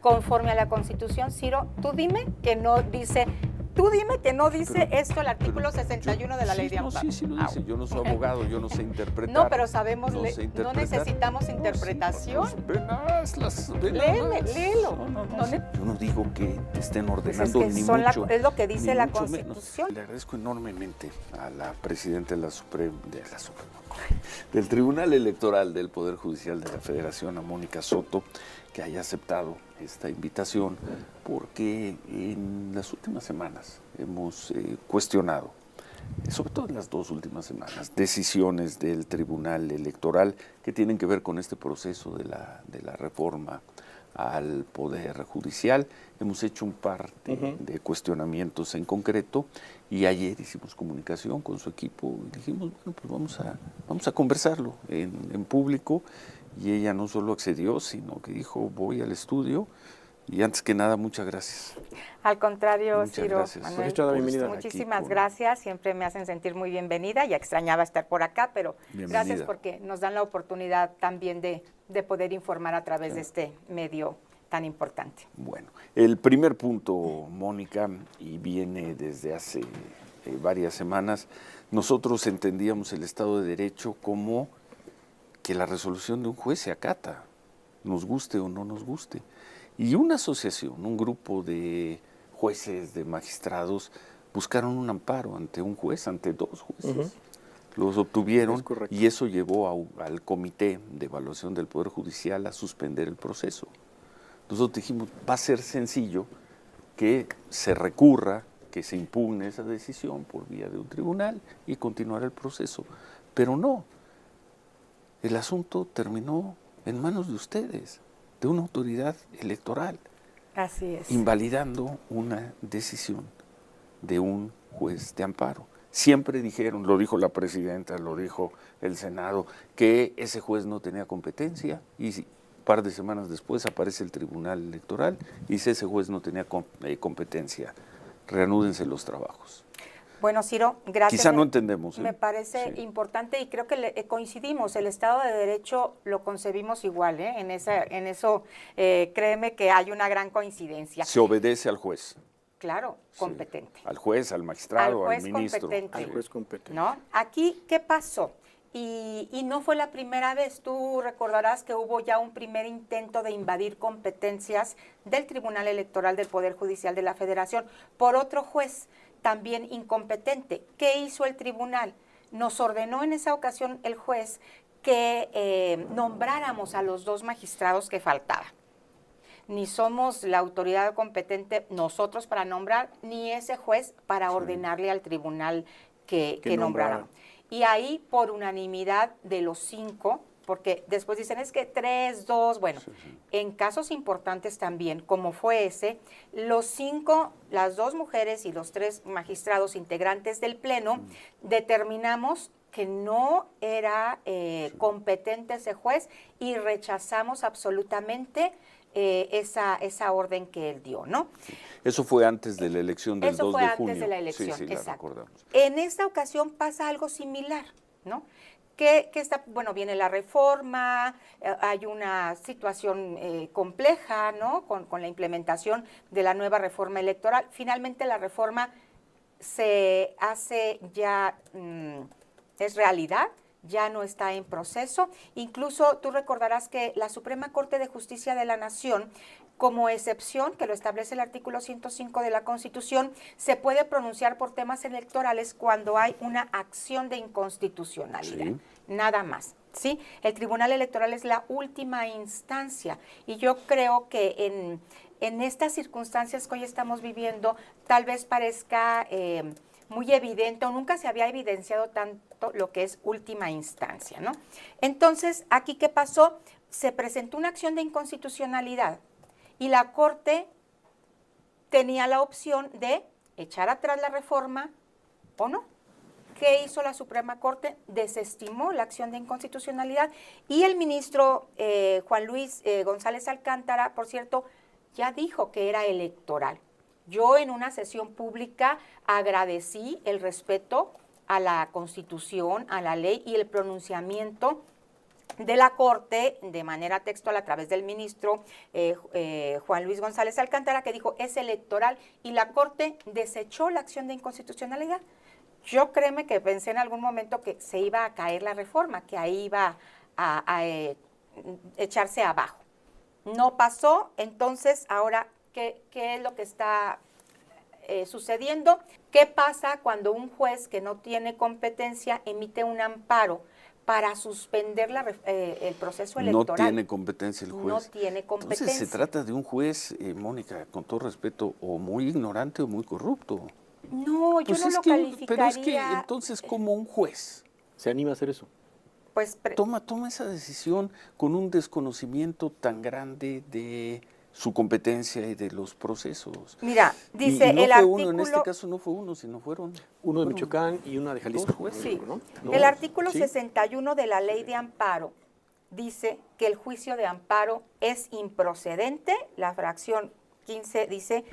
Conforme a la Constitución, Ciro, tú dime que no dice esto el artículo 61 de la Ley de Amparo. Sí lo dice. Yo no soy abogado, yo no sé interpretar. No, pero sabemos, no necesitamos interpretación. Léelo. Yo no digo que te estén ordenando Pues ni mucho. es lo que dice la mucho Constitución. menos. Le agradezco enormemente a la presidenta de del Tribunal Electoral del Poder Judicial de la Federación, a Mónica Soto, que haya aceptado esta invitación, porque en las últimas semanas hemos cuestionado, sobre todo en las 2 últimas semanas, decisiones del Tribunal Electoral que tienen que ver con este proceso de la reforma al Poder Judicial. Hemos hecho un par de cuestionamientos en concreto, y ayer hicimos comunicación con su equipo y dijimos, bueno, pues vamos a conversarlo en público, y ella no solo accedió, sino que dijo, voy al estudio. Y antes que nada, muchas gracias. Al contrario, muchas Ciro, gracias. Manuel, muchísimas gracias, siempre me hacen sentir muy bienvenida, ya extrañaba estar por acá, pero gracias porque nos dan la oportunidad también de poder informar a través de este medio tan importante. Bueno, el primer punto, Mónica, y viene desde hace varias semanas, nosotros entendíamos el Estado de Derecho como que la resolución de un juez se acata, nos guste o no nos guste. Y una asociación, un grupo de jueces, de magistrados, buscaron un amparo ante un juez, ante 2 jueces. Los obtuvieron, y eso llevó al Comité de Evaluación del Poder Judicial a suspender el proceso. Nosotros dijimos, va a ser sencillo que se recurra, que se impugne esa decisión por vía de un tribunal y continuar el proceso. Pero no, el asunto terminó en manos de ustedes, de una autoridad electoral. Así es. Invalidando una decisión de un juez de amparo. Siempre dijeron, lo dijo la presidenta, lo dijo el Senado, que ese juez no tenía competencia, y un par de semanas después aparece el Tribunal Electoral y dice, ese juez no tenía competencia. Reanúdense los trabajos. Bueno, Ciro, gracias. Quizá no entendemos. Me parece importante, y creo que coincidimos, el Estado de Derecho lo concebimos igual, en eso créeme que hay una gran coincidencia. Se obedece al juez. Claro, competente. Al juez, al magistrado, al ministro. Competente. Al juez competente. ¿No? Aquí, ¿qué pasó? Y no fue la primera vez. Tú recordarás que hubo ya un primer intento de invadir competencias del Tribunal Electoral del Poder Judicial de la Federación por otro juez también incompetente. ¿Qué hizo el tribunal? Nos ordenó en esa ocasión el juez que nombráramos a los 2 magistrados que faltaban. Ni somos la autoridad competente nosotros para nombrar, ni ese juez para ordenarle al tribunal que nombrara. Y ahí, por unanimidad de los 5, porque después dicen es que 3, 2, bueno, en casos importantes también, como fue ese, los 5, las 2 mujeres y los 3 magistrados integrantes del Pleno, determinamos que no era competente ese juez y rechazamos absolutamente esa orden que él dio, ¿no? Eso fue antes de la elección del 2 de junio. Eso fue antes de la elección, sí, exacto. La recordamos. En esta ocasión pasa algo similar, ¿no? Que está, bueno, viene la reforma, hay una situación compleja, ¿no? Con la implementación de la nueva reforma electoral. Finalmente la reforma se hace ya, es realidad, ya no está en proceso. Incluso tú recordarás que la Suprema Corte de Justicia de la Nación, como excepción, que lo establece el artículo 105 de la Constitución, se puede pronunciar por temas electorales cuando hay una acción de inconstitucionalidad, nada más. ¿Sí? El Tribunal Electoral es la última instancia, y yo creo que en estas circunstancias que hoy estamos viviendo, tal vez parezca muy evidente, o nunca se había evidenciado tanto lo que es última instancia, ¿no? Entonces, ¿aquí qué pasó? Se presentó una acción de inconstitucionalidad y la Corte tenía la opción de echar atrás la reforma o no. ¿Qué hizo la Suprema Corte? Desestimó la acción de inconstitucionalidad, y el ministro Juan Luis González Alcántara, por cierto, ya dijo que era electoral. Yo en una sesión pública agradecí el respeto a la Constitución, a la ley y el pronunciamiento de la Corte, de manera textual a través del ministro Juan Luis González Alcántara, que dijo es electoral, y la Corte desechó la acción de inconstitucionalidad. Yo créeme que pensé en algún momento que se iba a caer la reforma, que ahí iba a echarse abajo. No pasó, entonces ahora, ¿qué es lo que está sucediendo? ¿Qué pasa cuando un juez que no tiene competencia emite un amparo para suspender el proceso electoral? No tiene competencia el juez. No tiene competencia. Entonces se trata de un juez, Mónica, con todo respeto, o muy ignorante o muy corrupto. No, yo Pues no lo calificaría. Pero es que entonces, como un juez se anima a hacer eso. Pues toma esa decisión con un desconocimiento tan grande de su competencia y de los procesos. Mira, dice y no el fue artículo... uno, en este caso no fue uno, sino fueron... Uno de Michoacán y una de Jalisco. Dos jueces. Sí. ¿No? El artículo ¿Sí? 61 de la Ley de Amparo dice que el juicio de amparo es improcedente. La fracción 15 dice,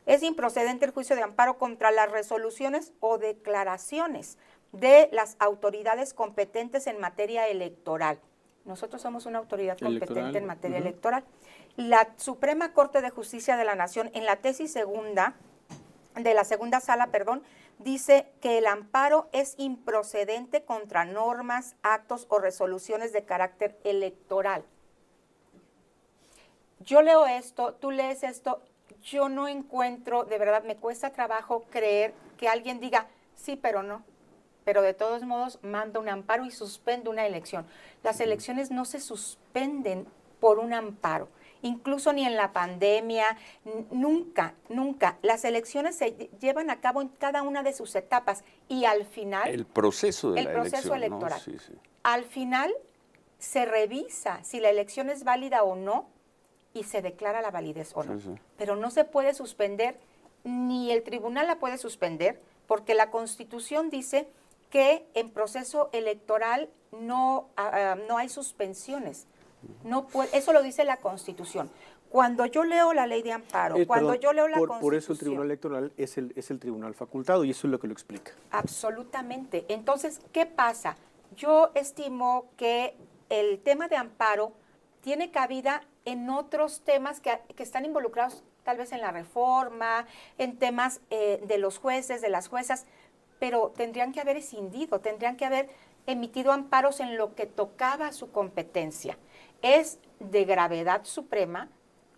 es improcedente el juicio de amparo contra las resoluciones o declaraciones de las autoridades competentes en materia electoral. Nosotros somos una autoridad competente en materia electoral. La Suprema Corte de Justicia de la Nación, en la tesis segunda, de la segunda sala, dice que el amparo es improcedente contra normas, actos o resoluciones de carácter electoral. Yo leo esto, tú lees esto, yo no encuentro, de verdad me cuesta trabajo creer que alguien diga, sí, pero no. Pero de todos modos manda un amparo y suspende una elección. Las elecciones no se suspenden por un amparo, incluso ni en la pandemia, nunca. Las elecciones se llevan a cabo en cada una de sus etapas y al final... El proceso de la proceso elección, electoral. ¿no? Sí. Al final se revisa si la elección es válida o no y se declara la validez o no. Sí. Pero no se puede suspender, ni el tribunal la puede suspender, porque la Constitución dice que en proceso electoral no hay suspensiones. No puede, eso lo dice la Constitución. Cuando yo leo la Ley de Amparo, cuando yo leo la Constitución... Por eso el Tribunal Electoral es el tribunal facultado y eso es lo que lo explica. Absolutamente. Entonces, ¿qué pasa? Yo estimo que el tema de amparo tiene cabida en otros temas que están involucrados tal vez en la reforma, en temas de los jueces, de las juezas, pero tendrían que haber escindido, tendrían que haber emitido amparos en lo que tocaba a su competencia. Es de gravedad suprema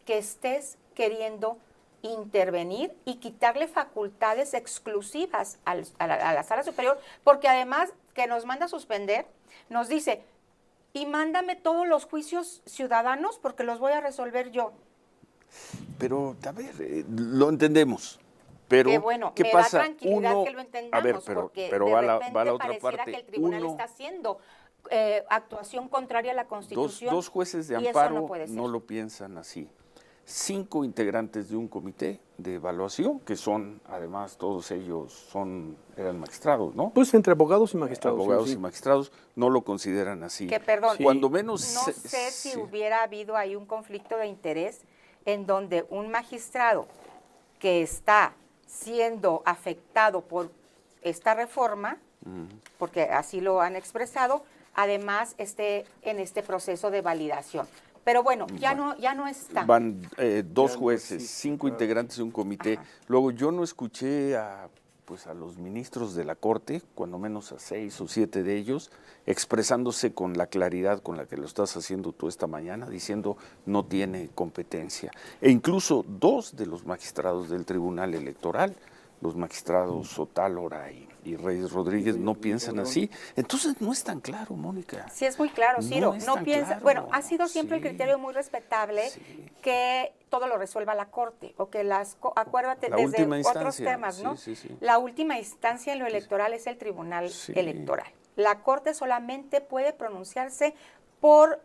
que estés queriendo intervenir y quitarle facultades exclusivas a la Sala Superior, porque además que nos manda a suspender, nos dice, y mándame todos los juicios ciudadanos porque los voy a resolver yo. Pero, a ver, lo entendemos. Pero, que bueno, ¿qué me pasa? da tranquilidad que lo entendamos, a ver, porque pero de va repente la otra pareciera parte. que el tribunal está haciendo actuación contraria a la Constitución. Dos jueces de y amparo eso no puede ser. no lo piensan así. 5 integrantes de un comité de evaluación, que son, además, todos ellos eran magistrados, ¿no? Pues entre abogados y magistrados. Abogados sí. y magistrados no lo consideran así. Que perdón, Cuando menos... no sé si hubiera habido ahí un conflicto de interés en donde un magistrado que está siendo afectado por esta reforma, porque así lo han expresado, además esté en este proceso de validación. Pero bueno, ya no está. Van 2 Ya jueces, sí, 5 claro. integrantes de un comité. Ajá. Luego yo no escuché a los ministros de la Corte, cuando menos a 6 o 7 de ellos, expresándose con la claridad con la que lo estás haciendo tú esta mañana, diciendo no tiene competencia. E incluso 2 de los magistrados del Tribunal Electoral, los magistrados Sotálora y Reyes Rodríguez, no piensan así. Entonces no es tan claro, Mónica. Sí, es muy claro, Ciro. es No tan piensa, claro. bueno, ha sido siempre el Sí. criterio muy respetable que todo lo resuelva la Corte, o que acuérdate, La desde última otros instancia, temas, ¿no? sí. La última instancia en lo electoral es el Tribunal Sí. Electoral. La Corte solamente puede pronunciarse por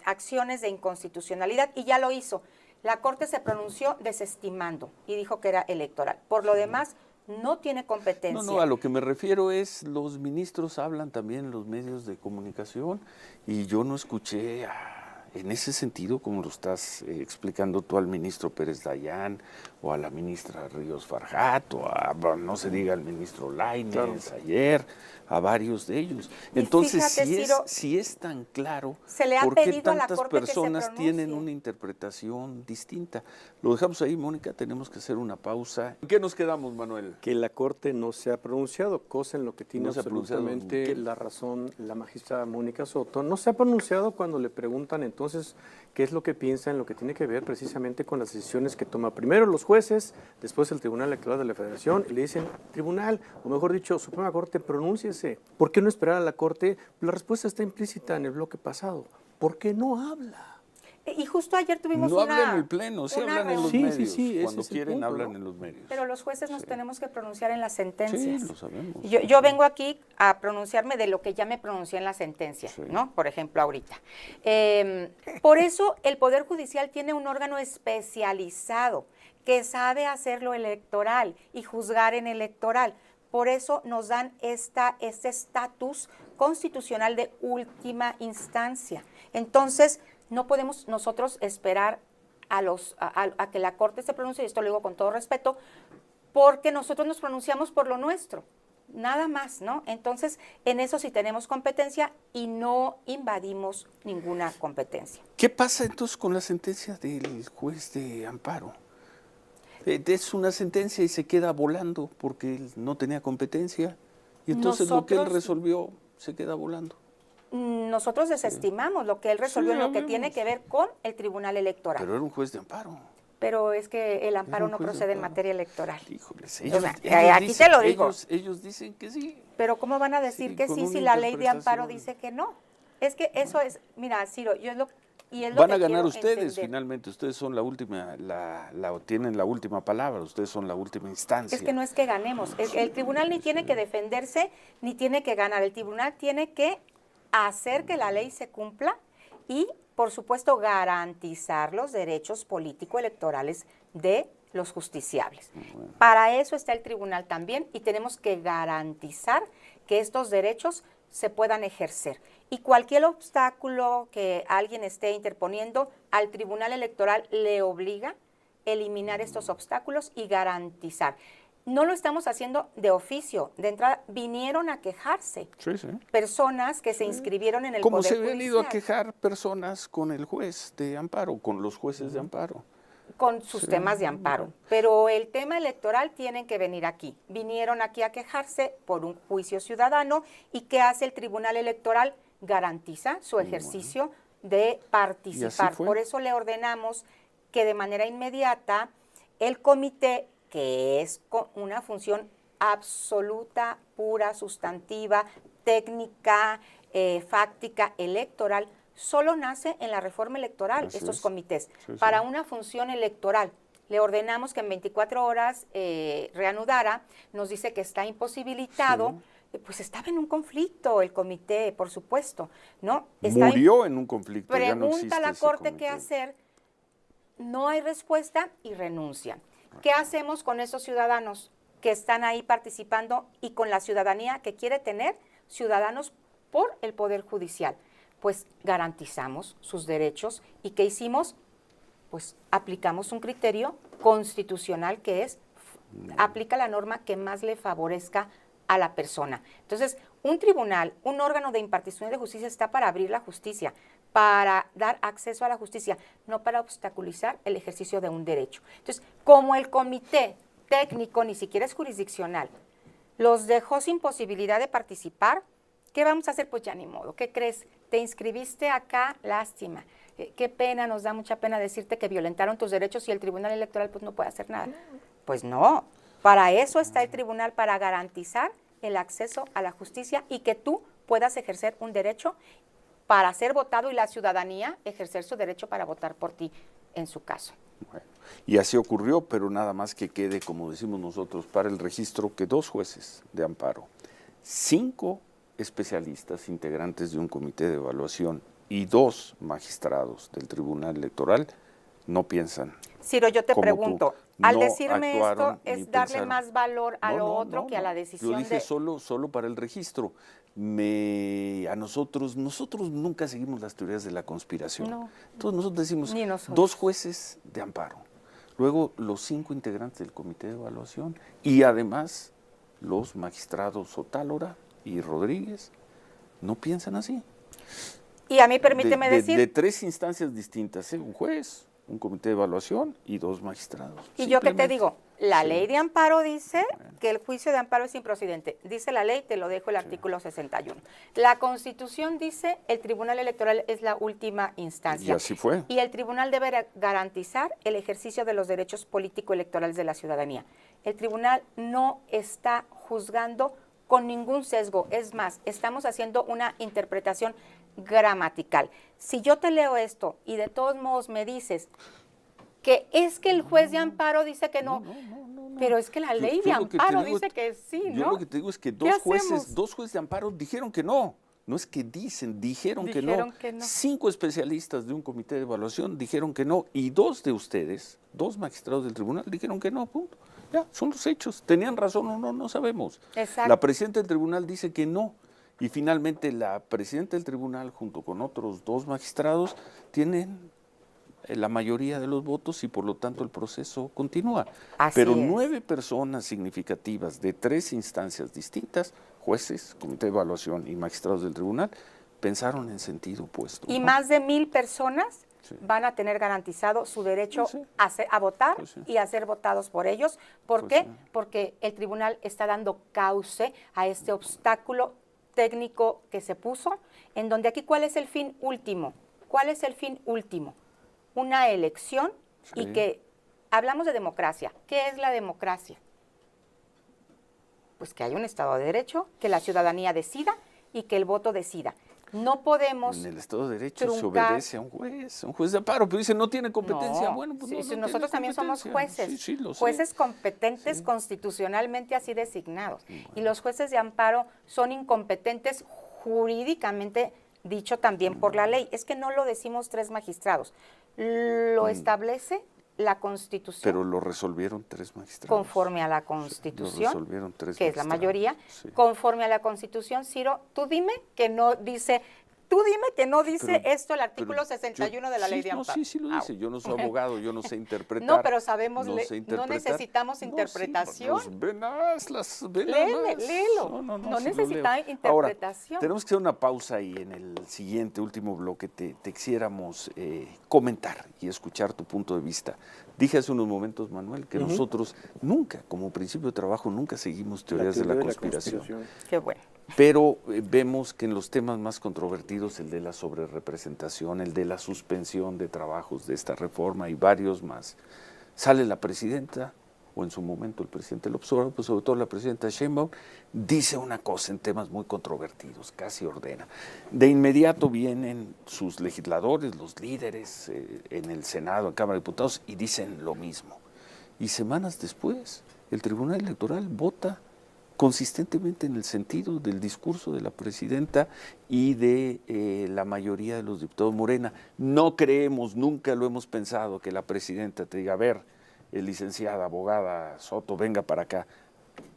acciones de inconstitucionalidad, y ya lo hizo. La Corte se pronunció desestimando y dijo que era electoral. Por lo demás, no tiene competencia. No, a lo que me refiero es, los ministros hablan también en los medios de comunicación y yo no escuché a en ese sentido, como lo estás explicando tú al ministro Pérez Dayán, o a la ministra Ríos Farjat, o a, bueno, no se diga al ministro Lainez, ayer, a varios de ellos. Y Entonces, fíjate, Ciro, si es tan claro, se le ha ¿por qué pedido a la tantas Corte que se personas tienen pronuncie. una interpretación distinta? Lo dejamos ahí, Mónica, tenemos que hacer una pausa. ¿En qué nos quedamos, Manuel? Que la Corte no se ha pronunciado, cosa en lo que tiene No se ha pronunciado, absolutamente ¿qué? la razón la magistrada Mónica Soto. No se ha pronunciado cuando le preguntan entonces qué es lo que piensa en lo que tiene que ver precisamente con las decisiones que toma primero los jueces, después el Tribunal Electoral de la Federación, y le dicen, tribunal, o mejor dicho, Suprema Corte, pronúnciese. ¿Por qué no esperar a la Corte? La respuesta está implícita en el bloque pasado. ¿Por qué no habla? Y justo ayer tuvimos No una hablan en el Pleno, sí una hablan en los Sí, sí, medios. sí, ese Cuando es el quieren, punto, hablan ¿no? en los medios. Pero los jueces nos tenemos que pronunciar en las sentencias. Sí, lo sabemos. Yo vengo aquí a pronunciarme de lo que ya me pronuncié en la sentencia, Sí. ¿no? Por ejemplo, ahorita. Por eso el Poder Judicial tiene un órgano especializado que sabe hacer lo electoral y juzgar en electoral. Por eso nos dan este estatus constitucional de última instancia. Entonces, no podemos nosotros esperar a que la Corte se pronuncie, y esto lo digo con todo respeto, porque nosotros nos pronunciamos por lo nuestro, nada más, ¿no? Entonces, en eso sí tenemos competencia y no invadimos ninguna competencia. ¿Qué pasa entonces con la sentencia del juez de amparo? Es una sentencia y se queda volando porque él no tenía competencia y entonces lo que él Nosotros- resolvió se queda volando. Nosotros desestimamos lo que él resolvió en lo que sabemos. tiene que ver con el Tribunal Electoral. Pero era un juez de amparo. Pero es que el amparo un no juez de procede en amparo. materia electoral. Híjoles, O sea, aquí te lo digo. Ellos dicen que sí. Pero ¿cómo van a decir Sí, que con sí una si la ley de amparo interpretación. dice que no? Es que eso es, mira, Ciro, yo es lo y es lo Van que a ganar quiero ustedes entender. finalmente, ustedes son la última, tienen la última palabra, ustedes son la última instancia. Es que no es que ganemos. El tribunal ni tiene que defenderse ni tiene que ganar. El tribunal tiene que hacer que la ley se cumpla y, por supuesto, garantizar los derechos político-electorales de los justiciables. Para eso está el tribunal también y tenemos que garantizar que estos derechos se puedan ejercer. Y cualquier obstáculo que alguien esté interponiendo, al Tribunal Electoral le obliga a eliminar estos obstáculos y garantizar. No lo estamos haciendo de oficio. De entrada, vinieron a quejarse Sí, sí. personas que se inscribieron en el Como Poder se han ido a Judicial quejar personas con el juez de amparo, con los jueces de amparo. con sus Sí. temas de amparo. Pero el tema electoral tienen que venir aquí. Vinieron aquí a quejarse por un juicio ciudadano. ¿Y qué hace el Tribunal Electoral? Garantiza su ejercicio de participar. fue. Por eso le ordenamos que de manera inmediata el comité, que es una función absoluta, pura, sustantiva, técnica, fáctica, electoral, solo nace en la reforma electoral, Así estos es. comités, Sí, sí. para una función electoral. Le ordenamos que en 24 horas reanudara, nos dice que está imposibilitado, pues estaba en un conflicto el comité, por supuesto, ¿no? Está Murió en un conflicto, ya no Pregunta existe a la ese Corte comité. qué hacer, no hay respuesta y renuncian. ¿Qué hacemos con esos ciudadanos que están ahí participando y con la ciudadanía que quiere tener ciudadanos por el Poder Judicial? Pues garantizamos sus derechos y ¿qué hicimos? Pues aplicamos un criterio constitucional que es, aplica la norma que más le favorezca a la persona. Entonces, un tribunal, un órgano de impartición de justicia está para abrir la justicia, para dar acceso a la justicia, no para obstaculizar el ejercicio de un derecho. Entonces, como el comité técnico ni siquiera es jurisdiccional, los dejó sin posibilidad de participar, ¿qué vamos a hacer? Pues ya ni modo. ¿Qué crees? Te inscribiste acá, lástima. Qué pena, nos da mucha pena decirte que violentaron tus derechos y el Tribunal Electoral pues no puede hacer nada. Pues no, para eso está el tribunal, para garantizar el acceso a la justicia y que tú puedas ejercer un derecho para ser votado y la ciudadanía ejercer su derecho para votar por ti en su caso. Bueno, y así ocurrió, pero nada más que quede, como decimos nosotros, para el registro que 2 jueces de amparo, 5 especialistas integrantes de un comité de evaluación y 2 magistrados del Tribunal Electoral no piensan. Ciro, yo te como tú. pregunto, al No decirme esto, actuaron ni ¿es darle pensaron. más valor a No, lo no, otro no, que a la no. decisión Yo dije de... solo para el registro. A nosotros nunca seguimos las teorías de la conspiración. No. Entonces nosotros decimos, Ni nosotros. 2 jueces de amparo, luego los 5 integrantes del comité de evaluación y además los magistrados Otálora y Rodríguez no piensan así. Y a mí permíteme decir... De 3 instancias distintas, un juez, un comité de evaluación y 2 magistrados. Y yo que te Simplemente. digo, la Sí. ley de amparo dice que el juicio de amparo es improcedente. Dice la ley, te lo dejo el artículo 61. La Constitución dice el Tribunal Electoral es la última instancia. Y así fue. Y el tribunal debe garantizar el ejercicio de los derechos político-electorales de la ciudadanía. El tribunal no está juzgando con ningún sesgo. Es más, estamos haciendo una interpretación gramatical. Si yo te leo esto y de todos modos me dices que es que el juez de amparo dice que no, pero es que la ley de lo que te amparo digo- dice que sí, Yo ¿no? lo que te digo es que ¿Qué hacemos? dos jueces de amparo dijeron que no. No es que dijeron que Dijeron no. que no. 5 especialistas de un comité de evaluación dijeron que no. Y 2 de ustedes, 2 magistrados del tribunal, dijeron que no, punto. Ya, son los hechos. ¿Tenían razón o no? No sabemos. Exacto. La presidenta del tribunal dice que no. Y finalmente la presidenta del tribunal, junto con otros 2 magistrados, tienen la mayoría de los votos y por lo tanto el proceso continúa. Así Pero es. 9 personas significativas de 3 instancias distintas, jueces, comité de evaluación y magistrados del tribunal, pensaron en sentido opuesto. Y ¿no? más de 1000 personas Sí. van a tener garantizado su derecho Pues sí. a votar Pues sí. y a ser votados por ellos. ¿Por Pues qué? sí. Porque el tribunal está dando cauce a este obstáculo técnico que se puso, en donde aquí, ¿cuál es el fin último? ¿Cuál es el fin último? Una elección y Sí. que hablamos de democracia. ¿Qué es la democracia? Pues que haya un Estado de Derecho, que la ciudadanía decida y que el voto decida. No podemos... En el Estado de Derecho se truncar- obedece a un juez de amparo, pero dice no tiene competencia. No, Bueno, pues sí, no, sí, no tiene nosotros también somos competencia. jueces, Sí, sí, lo sé. jueces competentes Sí. constitucionalmente así designados. Y los jueces de amparo son incompetentes jurídicamente dicho también por la ley. Es que no lo decimos 3 magistrados, lo establece la Constitución. Pero lo resolvieron 3 magistrados. Conforme a la Lo Constitución, resolvieron 3 que es la magistrados. mayoría, Sí. conforme a la Constitución, Ciro, tú dime que no dice Pero- esto el artículo pero 61 de la sí, ley de no, amparo. sí lo Ah, dice. Yo no soy abogado, yo no sé interpretar. No, pero sabemos, no sé no interpretar. necesitamos No, sí, interpretación. ve nada más, ve nada Léeme, más. léelo. No sí lo necesita leo. interpretación. Ahora, tenemos que hacer una pausa y en el siguiente, último bloque, te quisiéramos comentar y escuchar tu punto de vista. Dije hace unos momentos, Manuel, que nosotros nunca, como principio de trabajo, nunca seguimos teorías de la conspiración. Qué bueno. Pero vemos que en los temas más controvertidos, el de la sobrerepresentación, el de la suspensión de trabajos de esta reforma y varios más, sale la presidenta, o en su momento el presidente López Obrador, pues sobre todo la presidenta Sheinbaum, dice una cosa en temas muy controvertidos, casi ordena. De inmediato vienen sus legisladores, los líderes en el Senado, en Cámara de Diputados, y dicen lo mismo. Y semanas después, el Tribunal Electoral vota consistentemente en el sentido del discurso de la presidenta y de la mayoría de los diputados Morena. No creemos, nunca lo hemos pensado, que la presidenta te diga, a ver, licenciada, abogada Soto, venga para acá.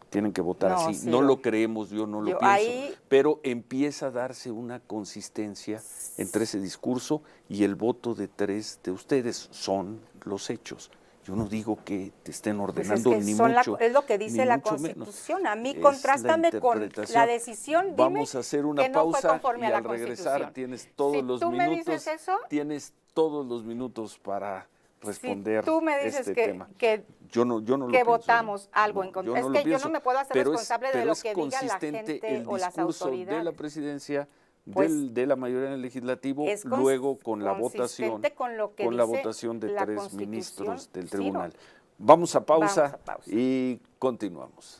Tienen que votar No, así. sí, No no. lo creemos, yo no lo Yo pienso. ahí- Pero empieza a darse una consistencia entre ese discurso y el voto de 3 de ustedes. Son los hechos. Yo no digo que te estén Pues ordenando es que ni son mucho. es lo que dice ni la mucho menos. Constitución. A mí Es contrástame la con interpretación. la decisión. Dime Vamos a hacer una que no fue pausa conforme y a la al regresar Constitución. tienes todos Si los tú me minutos. dices eso, Tienes todos los minutos para responder si tú me dices este que, tema. que Yo no lo que pienso, votamos algo en yo contra. no Es lo que yo pienso, no me puedo hacer pero responsable de pero lo es que diga la consistente gente el o las discurso de la autoridades. presidencia, Pues, de la mayoría del legislativo, es luego con la votación, consistente con lo que la dice votación de la 3 Constitución, ministros del Ciro. tribunal. Vamos a pausa Vamos a pausa. y continuamos.